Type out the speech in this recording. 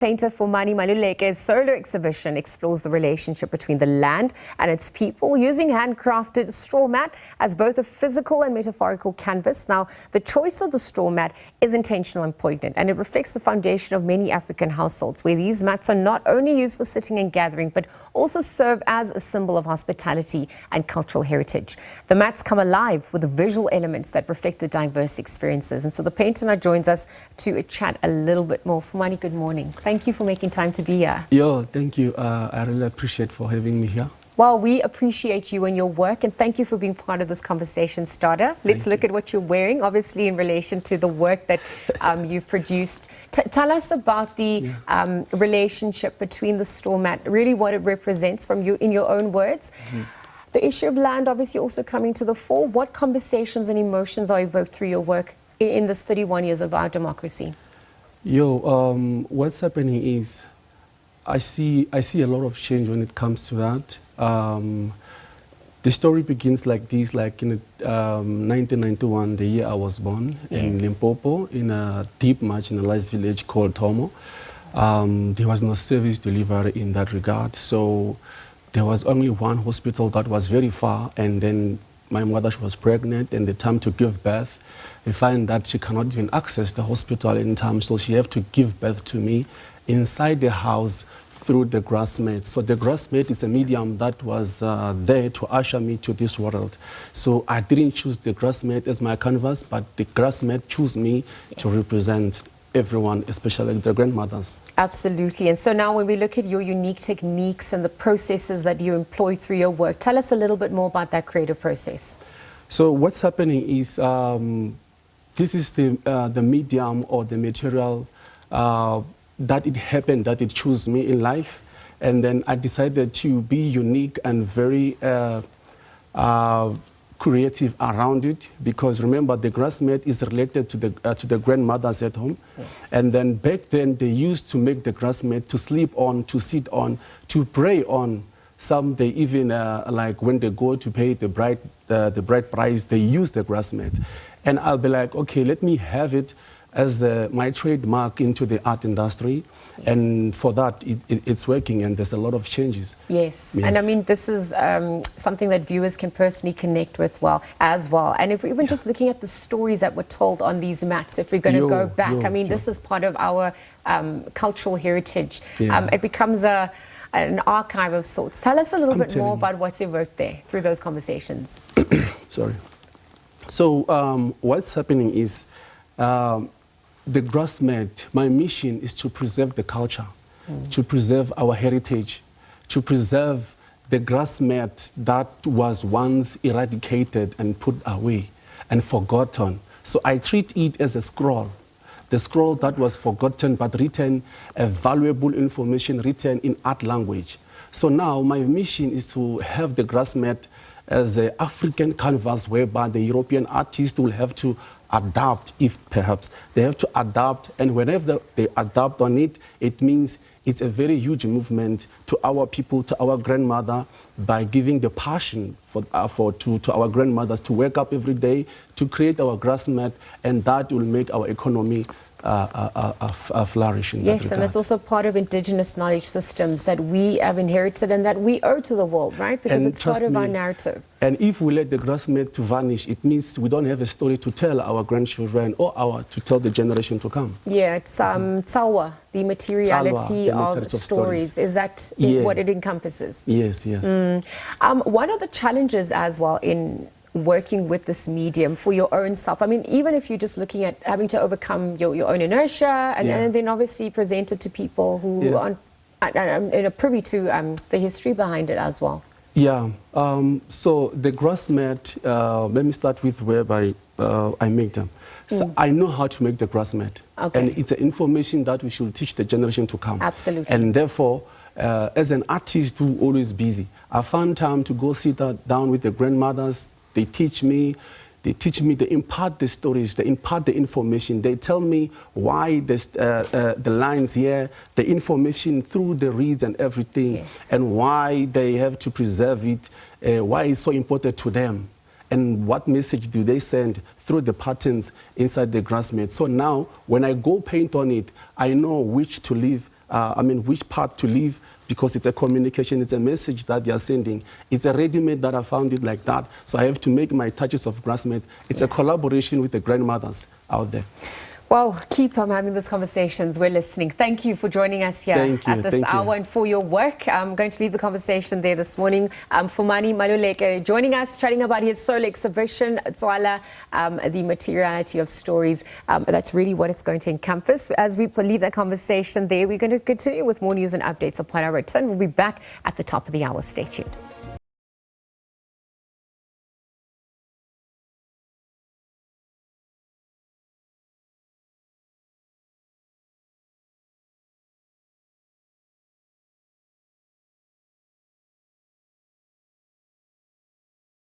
Painter Fumani Maluleke's solo exhibition explores the relationship between the land and its people using handcrafted straw mat as both a physical and metaphorical canvas. Now, the choice of the straw mat is intentional and poignant, and it reflects the foundation of many African households, where these mats are not only used for sitting and gathering, but also serve as a symbol of hospitality and cultural heritage. The mats come alive with the visual elements that reflect the diverse experiences. And so the painter now joins us to chat a little bit more. Fumani, good morning. Thank you for making time to be here. Yo, thank you. I really appreciate for having me here. Well, we appreciate you and your work, and thank you for being part of this conversation starter. Let's look at what you're wearing, obviously in relation to the work that you've produced. Tell us about the relationship between the straw mat, really what it represents from you in your own words. The issue of land obviously also coming to the fore. What conversations and emotions are evoked through your work in this 31 years of our democracy? Yo, what's happening is I see a lot of change when it comes to that. The story begins like this, like in 1991, the year I was born, in Limpopo, in a deep marginalized village called Tomo. There was no service delivery in that regard, so there was only one hospital that was very far, and then my mother, she was pregnant, and the time to give birth, I find that she cannot even access the hospital in time, so she have to give birth to me inside the house through the grass mat. So the grass mat is a medium that was there to usher me to this world. So I didn't choose the grass mat as my canvas, but the grass mat chose me to represent everyone, especially the grandmothers. Absolutely. And so now when we look at your unique techniques and the processes that you employ through your work, tell us a little bit more about that creative process. So what's happening is this is the medium or the material that it happened, that it chose me in life. And then I decided to be unique and very creative around it, because remember, the grass mat is related to the grandmothers at home. And then back then they used to make the grass mat to sleep on, to sit on, to pray on. Some they even like when they go to pay the bride price, they use the grass mat. And I'll be like, okay, let me have it as my trademark into the art industry. And for that, it's working, and there's a lot of changes. Yes. And I mean, this is something that viewers can personally connect with as well. And if we're even just looking at the stories that were told on these mats, if we're going to go back, I mean, this is part of our cultural heritage. It becomes an archive of sorts. Tell us a little bit more about what's evoked there through those conversations. Sorry. So what's happening is the grass mat, my mission is to preserve the culture, to preserve our heritage, to preserve the grass mat that was once eradicated and put away and forgotten. So I treat it as a scroll. The scroll that was forgotten but written, a valuable information written in art language. So now my mission is to have the grass mat as an African canvas, whereby the European artist will have to adapt, if perhaps they have to adapt, and whenever they adapt on it, it means it's a very huge movement to our people, to our grandmother, by giving the passion to our grandmothers to wake up every day to create our grass mat, and that will make our economy flourish in that regard. And it's also part of indigenous knowledge systems that we have inherited and that we owe to the world, right? Because it's part of our narrative. And if we let the grass mat to vanish, it means we don't have a story to tell our grandchildren or to tell the generation to come. Yeah, it's tsawa, the materiality of stories. Is that what it encompasses? Yes, yes. What are the challenges as well in working with this medium for your own self? I mean, even if you're just looking at having to overcome your own inertia and then obviously present it to people who aren't privy to the history behind it as well. Yeah, so the grass mat, let me start with whereby I make them. So I know how to make the grass mat. And it's an information that we should teach the generation to come. Absolutely. And therefore, as an artist who always busy, I found time to go sit down with the grandmothers. They teach me, they impart the stories, they impart the information, they tell me why the lines here, the information through the reeds and everything, and why they have to preserve it, why it's so important to them, and what message do they send through the patterns inside the grass mat. So now, when I go paint on it, I know which to leave which path to leave, because it's a communication, it's a message that they are sending. It's a ready-made that I found it like that. So I have to make my touches of grass-made. It's a collaboration with the grandmothers out there. Well, keep having those conversations. We're listening. Thank you for joining us here at this hour and for your work. I'm going to leave the conversation there this morning. Fumani Maluleke joining us, chatting about his solo exhibition, Tswala, the materiality of stories. That's really what it's going to encompass. As we leave that conversation there, we're going to continue with more news and updates upon our return. We'll be back at the top of the hour. Stay tuned.